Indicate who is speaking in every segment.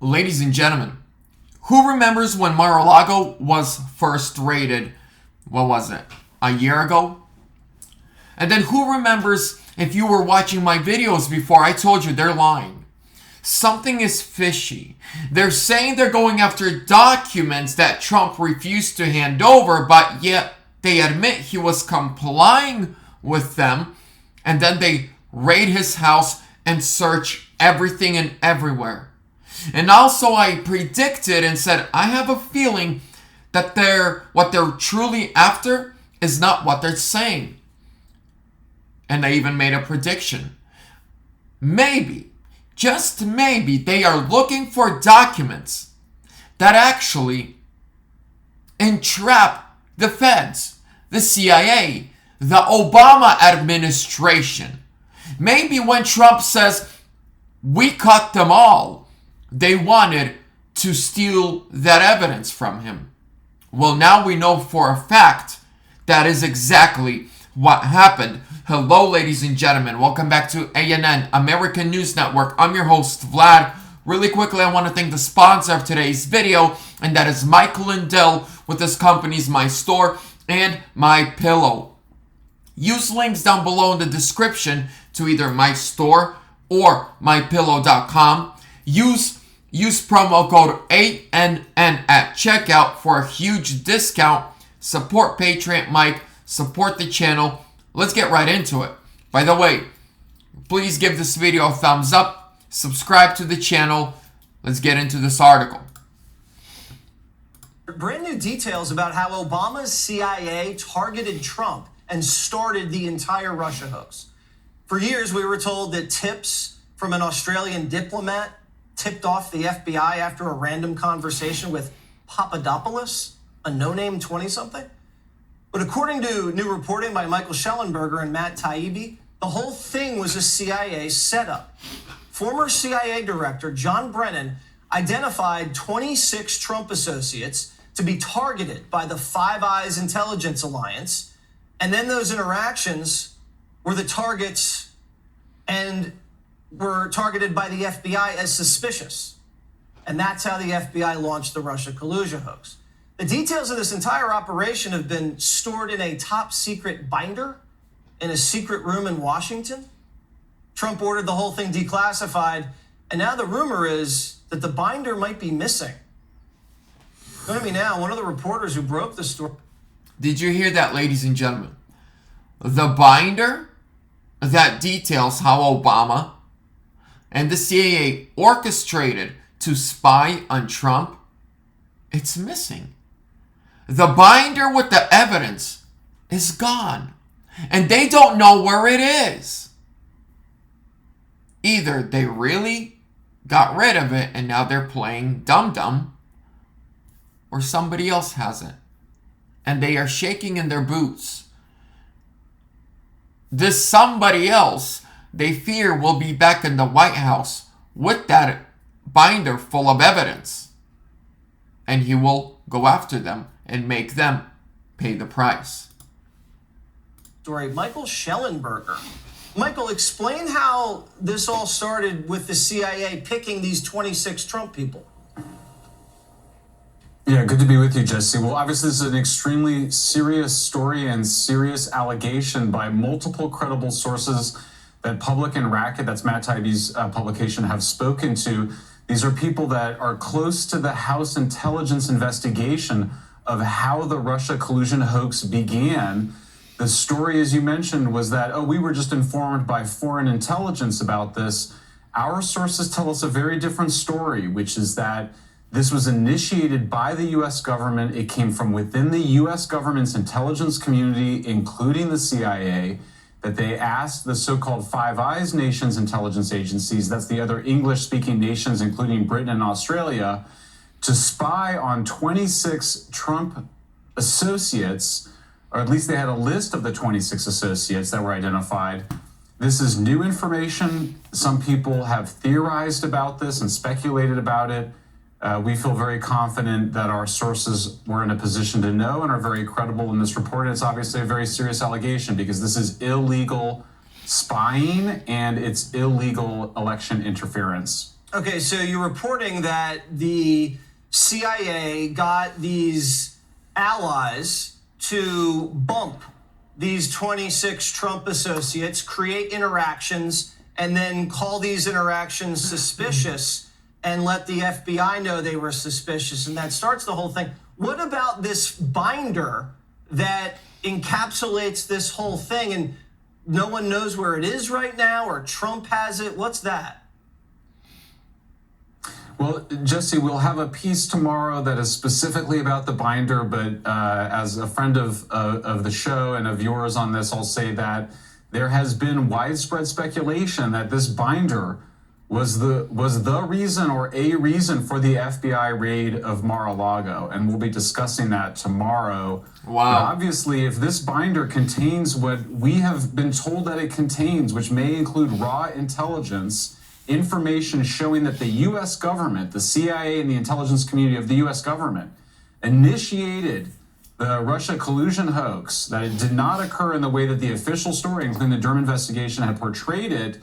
Speaker 1: Ladies and gentlemen, who remembers when Mar-a-Lago was first raided, what was it, a year ago? And then who remembers, if you were watching my videos before, I told you they're lying. Something is fishy. They're saying they're going after documents that Trump refused to hand over, but yet they admit he was complying with them, and then they raid his house and search everything and everywhere. And also I predicted and said, I have a feeling that what they're truly after is not what they're saying. And I even made a prediction. Maybe, just maybe, they are looking for documents that actually entrap the feds, the CIA, the Obama administration. Maybe when Trump says, we caught them all, they wanted to steal that evidence from him. Well, now we know for a fact that is exactly what happened. Hello, ladies and gentlemen. Welcome back to ANN, American News Network. I'm your host, Vlad. Really quickly, I want to thank the sponsor of today's video, and that is Michael Lindell with his companies My Store and My Pillow. Use links down below in the description to either My Store or MyPillow.com. Use promo code ANN at checkout for a huge discount. Support Patriot Mike. Support the channel. Let's get right into it. By the way, please give this video a thumbs up. Subscribe to the channel. Let's get into this article.
Speaker 2: Brand new details about how Obama's CIA targeted Trump and started the entire Russia hoax. For years, we were told that tips from an Australian diplomat tipped off the FBI after a random conversation with Papadopoulos, a no-name 20-something. But according to new reporting by Michael Schellenberger and Matt Taibbi, the whole thing was a CIA setup. Former CIA Director John Brennan identified 26 Trump associates to be targeted by the Five Eyes Intelligence Alliance, and then those interactions were the targets and were targeted by the FBI as suspicious. And that's how the FBI launched the Russia collusion hoax. The details of this entire operation have been stored in a top secret binder in a secret room in Washington. Trump ordered the whole thing declassified, and now the rumor is that the binder might be missing. Joining me now, one of the reporters who broke the story.
Speaker 1: Did you hear that, ladies and gentlemen? The binder that details how Obama and the CIA orchestrated to spy on Trump, it's missing. The binder with the evidence is gone, and they don't know where it is. Either they really got rid of it and now they're playing dum-dum, or somebody else has it, and they are shaking in their boots. This somebody else, they fear, will be back in the White House with that binder full of evidence, and he will go after them and make them pay the price.
Speaker 2: Story, Michael Schellenberger. Michael, explain how this all started with the CIA picking these 26 Trump people.
Speaker 3: Yeah, good to be with you, Jesse. Well, obviously, this is an extremely serious story and serious allegation by multiple credible sources that Public and Racket, that's Matt Taibbi's publication, have spoken to. These are people that are close to the House intelligence investigation of how the Russia collusion hoax began. The story, as you mentioned, was that, we were just informed by foreign intelligence about this. Our sources tell us a very different story, which is that this was initiated by the U.S. government. It came from within the U.S. government's intelligence community, including the CIA, that they asked the so-called Five Eyes nations intelligence agencies, that's the other English-speaking nations, including Britain and Australia, to spy on 26 Trump associates, or at least they had a list of the 26 associates that were identified. This is new information. Some people have theorized about this and speculated about it. We feel very confident that our sources were in a position to know and are very credible in this report. And it's obviously a very serious allegation because this is illegal spying and it's illegal election interference.
Speaker 2: Okay, so you're reporting that the CIA got these allies to bump these 26 Trump associates, create interactions, and then call these interactions suspicious and let the FBI know they were suspicious. And that starts the whole thing. What about this binder that encapsulates this whole thing and no one knows where it is right now, or Trump has it? What's that?
Speaker 3: Well, Jesse, we'll have a piece tomorrow that is specifically about the binder, but as a friend of the show and of yours on this, I'll say that there has been widespread speculation that this binder was the reason or a reason for the FBI raid of Mar-a-Lago, and we'll be discussing that tomorrow.
Speaker 1: Wow.
Speaker 3: But obviously, if this binder contains what we have been told that it contains, which may include raw intelligence, information showing that the U.S. government, the CIA and the intelligence community of the U.S. government, initiated the Russia collusion hoax, that it did not occur in the way that the official story, including the Durham investigation, had portrayed it,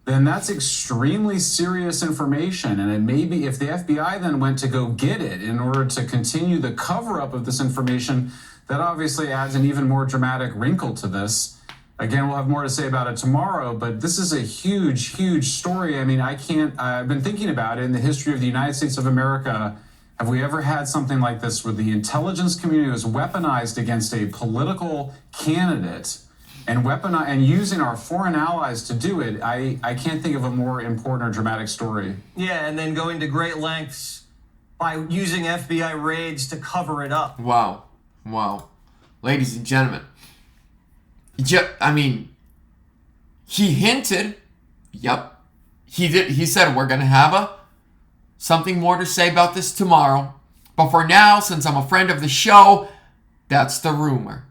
Speaker 3: then that's extremely serious information. And it may be, if the FBI then went to go get it in order to continue the cover-up of this information, that obviously adds an even more dramatic wrinkle to this. Again, we'll have more to say about it tomorrow, but this is a huge, huge story. I mean, I've been thinking about it in the history of the United States of America. Have we ever had something like this where the intelligence community was weaponized against a political candidate and using our foreign allies to do it? I can't think of a more important or dramatic story.
Speaker 2: Yeah, and then going to great lengths by using FBI raids to cover it up.
Speaker 1: Wow. Wow. Ladies and gentlemen, I mean, he hinted, yep, he said we're going to have something more to say about this tomorrow. But for now, since I'm a friend of the show, that's the rumor.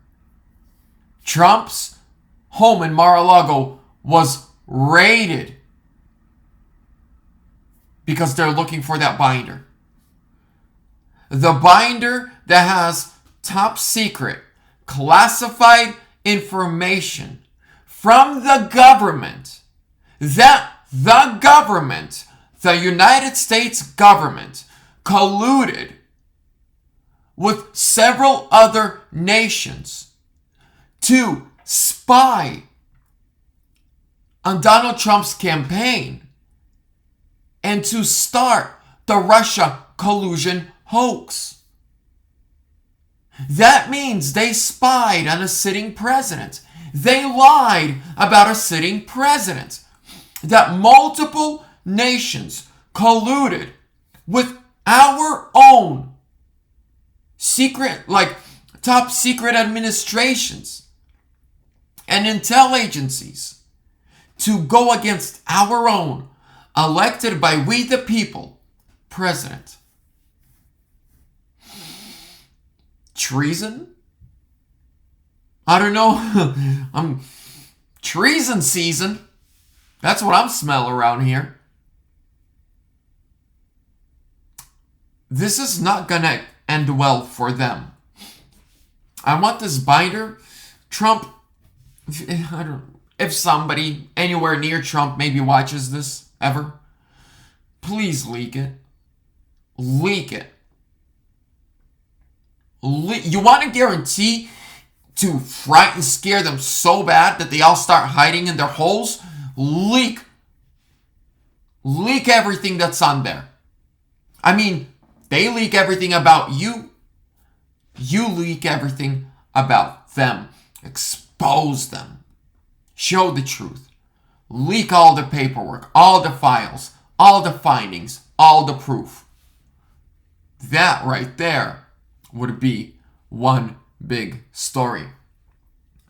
Speaker 1: Trump's home in Mar-a-Lago was raided because they're looking for that binder. The binder that has top secret, classified information from the government, that the government, the United States government, colluded with several other nations to spy on Donald Trump's campaign and to start the Russia collusion hoax. That means they spied on a sitting president. They lied about a sitting president. That multiple nations colluded with our own secret, like top secret administrations and intel agencies to go against our own elected by we the people president. Treason? I don't know. Treason season. That's what I'm smelling around here. This is not gonna end well for them. I want this binder. Trump, if somebody anywhere near Trump maybe watches this ever, please leak it. Leak it. You want to guarantee to frighten, scare them so bad that they all start hiding in their holes? Leak everything that's on there. I mean, they leak everything about you. You leak everything about them. Expose them. Show the truth. Leak all the paperwork, all the files, all the findings, all the proof. That right there would be one big story.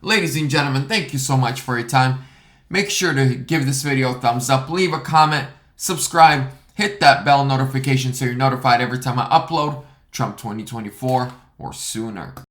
Speaker 1: Ladies and gentlemen, thank you so much for your time. Make sure to give this video a thumbs up, leave a comment, subscribe, hit that bell notification so you're notified every time I upload Trump 2024 or sooner.